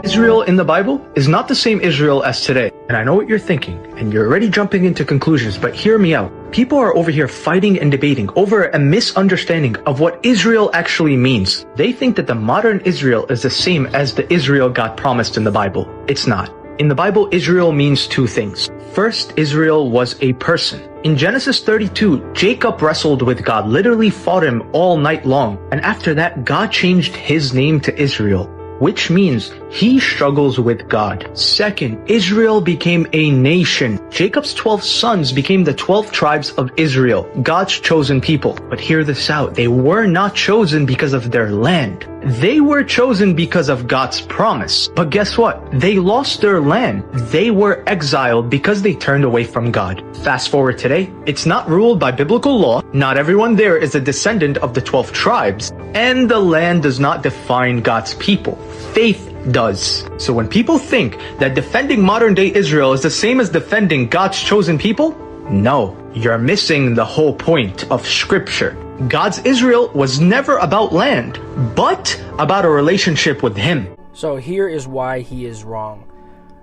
Israel in the Bible is not the same Israel as today. And I know what you're thinking, and you're already jumping into conclusions, but hear me out. People are over here fighting and debating over a misunderstanding of what Israel actually means. They think that the modern Israel is the same as the Israel God promised in the Bible. It's not. In the Bible, Israel means two things. First, Israel was a person. In Genesis 32, Jacob wrestled with God, literally fought him all night long. And after that, God changed his name to Israel, which means he struggles with God. Second, Israel became a nation. Jacob's 12 sons became the 12 tribes of Israel, God's chosen people. But hear this out, they were not chosen because of their land. They were chosen because of God's promise. But guess what? They lost their land. They were exiled because they turned away from God. Fast forward today, it's not ruled by biblical law. Not everyone there is a descendant of the 12 tribes. And the land does not define God's people. Faith does. So when people think that defending modern day Israel is the same as defending God's chosen people, no, you're missing the whole point of Scripture. God's Israel was never about land, but about a relationship with Him. So here is why he is wrong.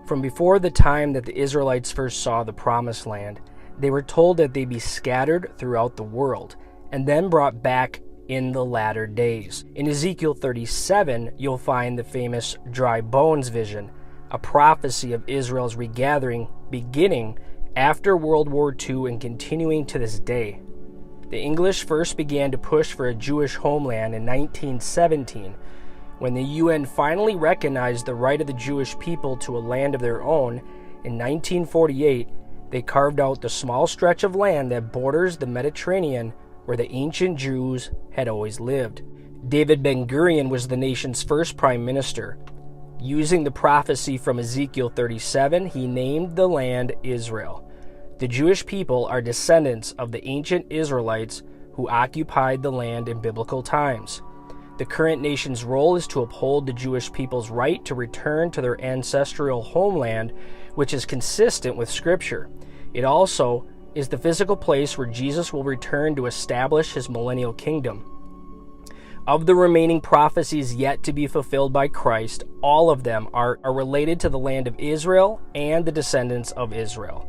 From before the time that the Israelites first saw the Promised Land, they were told that they'd be scattered throughout the world, and then brought back in the latter days. In Ezekiel 37, you'll find the famous dry bones vision, a prophecy of Israel's regathering beginning after World War II and continuing to this day. The English first began to push for a Jewish homeland in 1917, when the UN finally recognized the right of the Jewish people to a land of their own. In 1948, they carved out the small stretch of land that borders the Mediterranean where the ancient Jews had always lived. David Ben-Gurion was the nation's first prime minister. Using the prophecy from Ezekiel 37, he named the land Israel. The Jewish people are descendants of the ancient Israelites who occupied the land in biblical times. The current nation's role is to uphold the Jewish people's right to return to their ancestral homeland, which is consistent with Scripture. It also is the physical place where Jesus will return to establish his millennial kingdom. Of the remaining prophecies yet to be fulfilled by Christ, all of them are related to the land of Israel and the descendants of Israel.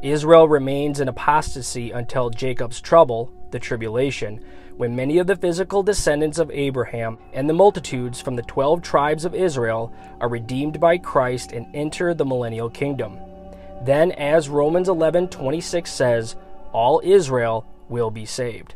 Israel remains in apostasy until Jacob's trouble, the tribulation, when many of the physical descendants of Abraham and the multitudes from the 12 tribes of Israel are redeemed by Christ and enter the millennial kingdom. Then, as Romans 11:26 says, all Israel will be saved.